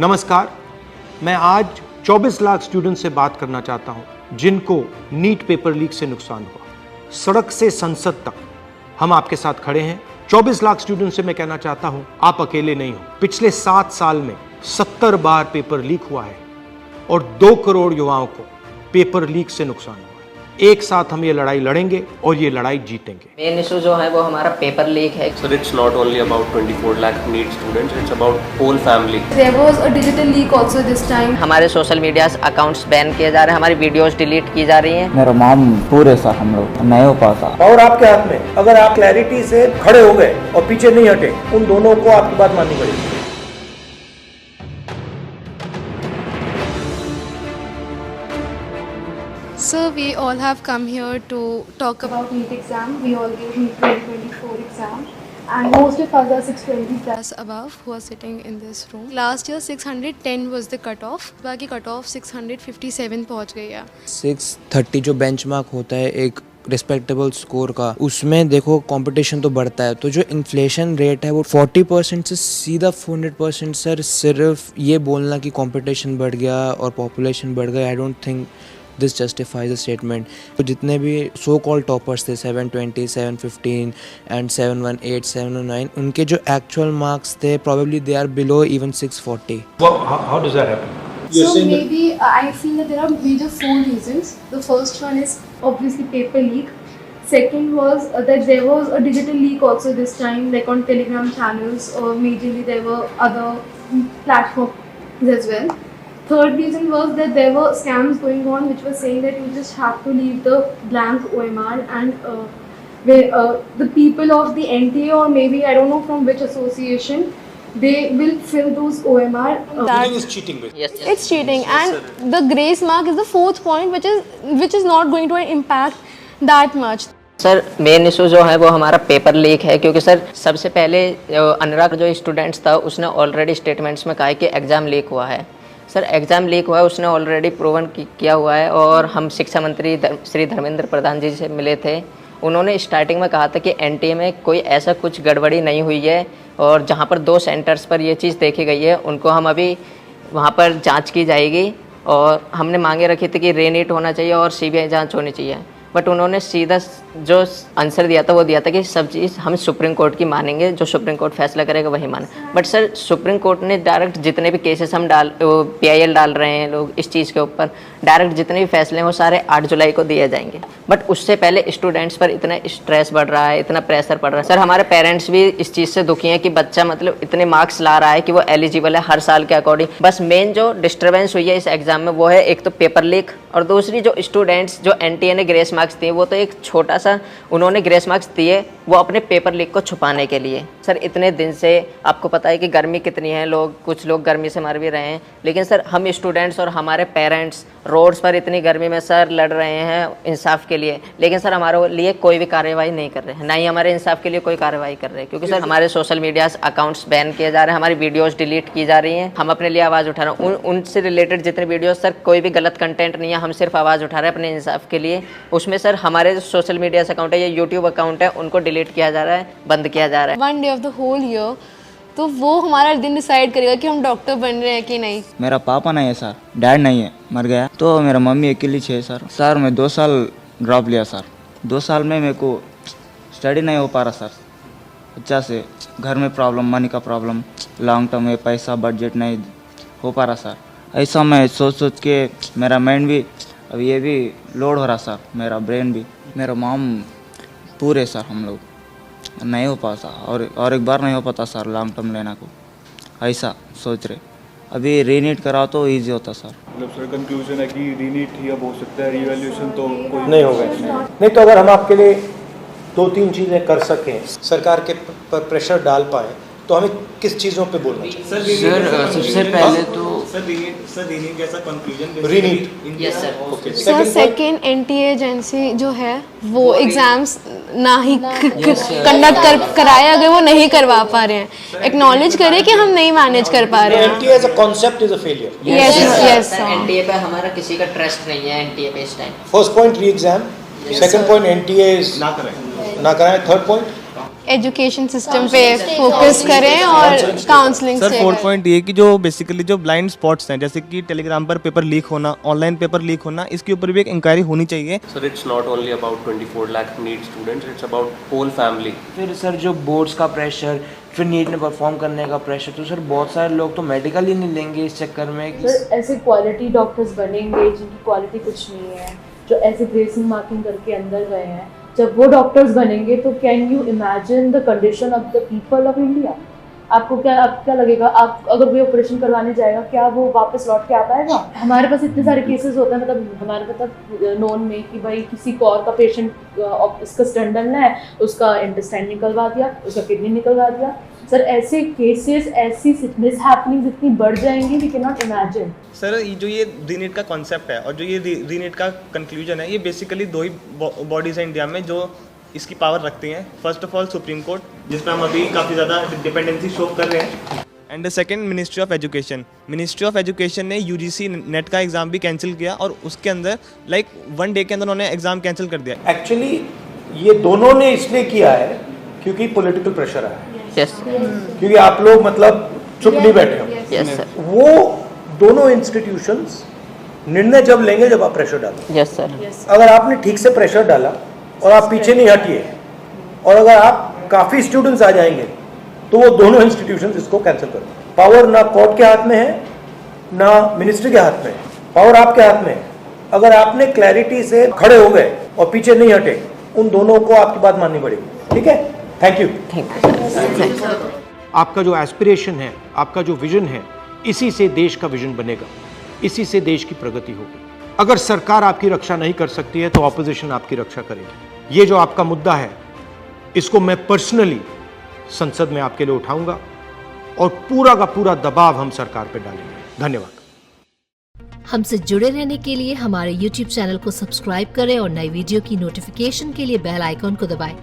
नमस्कार, मैं आज 24 लाख स्टूडेंट से बात करना चाहता हूं जिनको नीट पेपर लीक से नुकसान हुआ। सड़क से संसद तक हम आपके साथ खड़े हैं। 24 लाख स्टूडेंट से मैं कहना चाहता हूं, आप अकेले नहीं हो। पिछले 7 साल में 70 बार पेपर लीक हुआ है और 2 करोड़ युवाओं को पेपर लीक से नुकसान हुआ है। एक साथ हम ये लड़ाई लड़ेंगे और ये लड़ाई जीतेंगे। मेन इशू जो है वो हमारा पेपर लीक है। Sir, it's not only about 24 lakh NEET students, it's about whole family. There was a digital leak also this time. हमारे सोशल मीडिया अकाउंट्स बैन किए जा रहे हैं, हमारी वीडियोस डिलीट की जा रही हैं। मेरा माम पूरे सा हम लोग नहीं हो पाता। और आपके हाथ में, अगर आप क्लैरिटी से खड़े हो गए और पीछे नहीं हटे, उन दोनों को आपकी बात माननी पड़ेगी। So we all have come here to talk about NEET exam. We all gave NEET 2024 exam. And most of us are 620 plus above who are sitting in this room. Last year 610 was the cutoff. बाकी cutoff 657 पहुंच गई है। 630 जो benchmark होता है एक respectable score का, उसमें देखो कंपटीशन तो बढ़ता है। तो जो इन्फ्लेशन रेट है वो 40% से सीधा 400%। सर, सिर्फ ये बोलना कि कंपटीशन बढ़ गया और पॉपुलेशन बढ़ गई, I don't think this justifies the statement. तो जितने भी सो कॉल्ड टॉपर्स थे 720, 715 एंड 718, 709, उनके जो एक्चुअल मार्क्स थे probably they are below even 640। How does that happen? So maybe I feel that there are major 4 reasons. The first one is obviously paper leak. Second was that there was a digital leak also this time, like on Telegram channels, or majorly there were other platforms as well. Third reason was that there were scams going on which were saying that you just have to leave the blank OMR and the people of the NTA or maybe I don't know from which association, they will fill those OMR. That is cheating basically. Yes, It's cheating, and the grace mark is the 4th point, which is not going to impact that much. Sir, main issue जो है वो हमारा paper leak है, क्योंकि sir सबसे पहले अनुराग जो students था उसने ऑलरेडी स्टेटमेंट्स में कहा है कि एग्ज़ाम लीक हुआ है। सर, एग्ज़ाम लीक हुआ है, उसने ऑलरेडी प्रूवन किया हुआ है। और हम शिक्षा मंत्री श्री धर्मेंद्र प्रधान जी से मिले थे, उन्होंने स्टार्टिंग में कहा था कि एनटीए में कोई ऐसा कुछ गड़बड़ी नहीं हुई है, और जहां पर 2 सेंटर्स पर ये चीज़ देखी गई है उनको हम अभी वहां पर जांच की जाएगी। और हमने मांगे रखी थी कि रीनीट होना चाहिए और सीबीआई जांच होनी चाहिए, बट उन्होंने सीधा जो आंसर दिया था वो दिया था कि सब चीज़ हम सुप्रीम कोर्ट की मानेंगे, जो सुप्रीम कोर्ट फैसला करेगा वही माने। बट सर, सुप्रीम कोर्ट ने डायरेक्ट जितने भी केसेस हम PIL डाल रहे हैं लोग इस चीज़ के ऊपर, डायरेक्ट जितने भी फैसले हैं वो सारे 8 जुलाई को दिए जाएंगे। बट उससे पहले स्टूडेंट्स पर इतना स्ट्रेस बढ़ रहा है, इतना प्रेशर पड़ रहा है। सर, हमारे पेरेंट्स भी इस चीज़ से दुखी हैं कि बच्चा मतलब इतने मार्क्स ला रहा है कि वो एलिजिबल है हर साल के अकॉर्डिंग। बस मेन जो डिस्टर्बेंस हुई है इस एग्जाम में वो है एक तो पेपर लीक, और दूसरी जो स्टूडेंट्स जो NTA ने ग्रेस मार्क्स दिए वो तो एक छोटा सा उन्होंने ग्रेस मार्क्स दिए वो अपने पेपर लीक को छुपाने के लिए। सर, इतने दिन से आपको पता है कि गर्मी कितनी है, कुछ लोग गर्मी से मर भी रहे हैं, लेकिन सर हम स्टूडेंट्स और हमारे पेरेंट्स रोड्स पर इतनी गर्मी में सर लड़ रहे हैं इंसाफ के लिए, लेकिन सर हमारे लिए कोई भी कार्रवाई नहीं कर रहे हैं, ना ही हमारे इंसाफ के लिए कोई कार्रवाई कर रहे हैं। क्योंकि सर हमारे सोशल मीडिया अकाउंट्स बैन किए जा रहे हैं, हमारी वीडियोस डिलीट की जा रही हैं। हम अपने लिए आवाज़ उठा रहे हैं, उनसे रिलेटेड जितने वीडियोस सर कोई भी गलत कंटेंट नहीं है, हम सिर्फ आवाज़ उठा रहे हैं अपने इंसाफ के लिए। उसमें सर हमारे जो सोशल मीडिया अकाउंट है या यूट्यूब अकाउंट है उनको डिलीट किया जा रहा है, बंद किया जा रहा है। 1 day of the whole year, तो वो हमारा दिन डिसाइड करेगा कि हम डॉक्टर बन रहे हैं कि नहीं। मेरा पापा नहीं है सर, डैड नहीं है, मर गया। तो मेरा मम्मी अकेली है सर। सर, मैं 2 साल ड्रॉप लिया सर। 2 साल में मेरे को स्टडी नहीं हो पा रहा सर। अच्छा से घर में प्रॉब्लम, मनी का प्रॉब्लम, लॉन्ग टर्म में पैसा बजट नहीं हो पा रहा सर। ऐसा मैं सोच के मेरा माइंड भी अब ये भी लोड हो रहा सर, मेरा ब्रेन भी। मेरा माम पूरे सर हम लोग नहीं हो पाता, और एक बार नहीं हो पाता सर लॉन्ग टर्म लेना को, ऐसा सोच रहे। अभी रीनीट कराओ तो इजी होता सर। मतलब सर कंक्लूजन है कि रीनीट ही अब हो सकता है, रीवैल्यूएशन तो कोई नहीं होगा। नहीं तो अगर हम आपके लिए 2-3 चीज़ें कर सकें, सरकार के पर प्रेशर डाल पाए, तो हमें किस चीज़ों पे बोलना चाहिए? सर, सबसे पहले तो रीनीट जैसा conclusion रीनीट। Yes sir. Okay. Sir, second NTA agency जो है वो एग्जाम्स ना ही कंडक्ट कराए, अगर वो नहीं करवा पा रहे हैं, एक्नॉलेज करें कि हम नहीं मैनेज कर पा रहे हैं। NTA as a concept is a failure. Yes sir, NTA पे हमारा किसी का ट्रस्ट नहीं है, NTA पे इस time. First point re-exam. Second point NTA is ना कराएं. Third point एजुकेशन सिस्टम पे फोकस करें और काउंसलिंग सर से 4 पॉइंट ये कि जो बेसिकली जो ब्लाइंड स्पॉट्स हैं जैसे कि टेलीग्राम पर पेपर लीक होना, ऑनलाइन पेपर लीक होना, इसके ऊपर भी एक इंक्वायरी होनी चाहिए। Sir, it's not only about 24 lakh NEET students, it's about whole family. फिर सर जो बोर्ड्स का प्रेशर, फिर नीट में परफॉर्म करने का प्रेशर, तो सर बहुत सारे लोग तो मेडिकल ही नहीं लेंगे इस चक्कर में। सर ऐसे क्वालिटी डॉक्टर्स बनेंगे जिनकी क्वालिटी कुछ नहीं है, जो ऐसे ग्रेसिंग मार्किंग करके अंदर गए हैं, जब वो डॉक्टर्स बनेंगे तो can you imagine the condition of the people of India. आपको क्या लगेगा, आप अगर कोई ऑपरेशन करवाने जाएगा, क्या वो वापस लौट के आ पाएगा? हमारे पास इतने सारे केसेस होते हैं, मतलब हमारे मतलब नोन में कि भाई किसी को और का पेशेंट इसका स्टेंट डालना है, उसका इंटेस्टाइन निकलवा दिया, उसका किडनी निकलवा दिया। सर ऐसे केसेस, ऐसी मिस हैपनिंग्स इतनी बढ़ जाएंगी, we can not imagine. Sir जो ये रीनीट का कॉन्सेप्ट है और जो ये रीनीट का कंक्लूजन है, ये बेसिकली दो ही बॉडीज हैं इंडिया में जो इसकी पावर रखती हैं। First of all supreme court, जिस पर हम अभी काफ़ी ज़्यादा डिपेंडेंसी शो कर रहे हैं, and second ministry of education. Ministry of education ने यूजीसी नेट का एग्ज़ाम भी कैंसिल किया और उसके अंदर लाइक 1 डे के अंदर उन्होंने एग्ज़ाम कैंसिल कर दिया। एक्चुअली ये दोनों ने इसलिए किया है क्योंकि पॉलिटिकल प्रेशर आया है, यस क्योंकि आप लोग मतलब चुप नहीं बैठे हो। यस सर, वो दोनों इंस्टीट्यूशंस निर्णय जब लेंगे जब आप प्रेशर डालो। यस सर, अगर आपने ठीक से प्रेशर डाला और आप पीछे नहीं हटिए और अगर आप काफ़ी स्टूडेंट्स आ जाएंगे तो वो दोनों इंस्टीट्यूशंस इसको कैंसिल कर दें। पावर ना कोर्ट के हाथ में है ना मिनिस्ट्री के हाथ में है, पावर आपके हाथ में है। अगर आपने क्लैरिटी से खड़े हो गए और पीछे नहीं हटे, उन दोनों को आपकी बात माननी पड़ेगी। ठीक है, थैंक यू। आपका जो एस्पिरेशन है, आपका जो विजन है, इसी से देश का विजन बनेगा, इसी से देश की प्रगति होगी। अगर सरकार आपकी रक्षा नहीं कर सकती है तो ऑपोजिशन आपकी रक्षा करेगी। ये जो आपका मुद्दा है, इसको मैं पर्सनली संसद में आपके लिए उठाऊंगा और पूरा का पूरा दबाव हम सरकार पे डालेंगे। धन्यवाद। हमसे जुड़े रहने के लिए हमारे YouTube चैनल को सब्सक्राइब करें और नई वीडियो की नोटिफिकेशन के लिए बेल आइकॉन को दबाएं।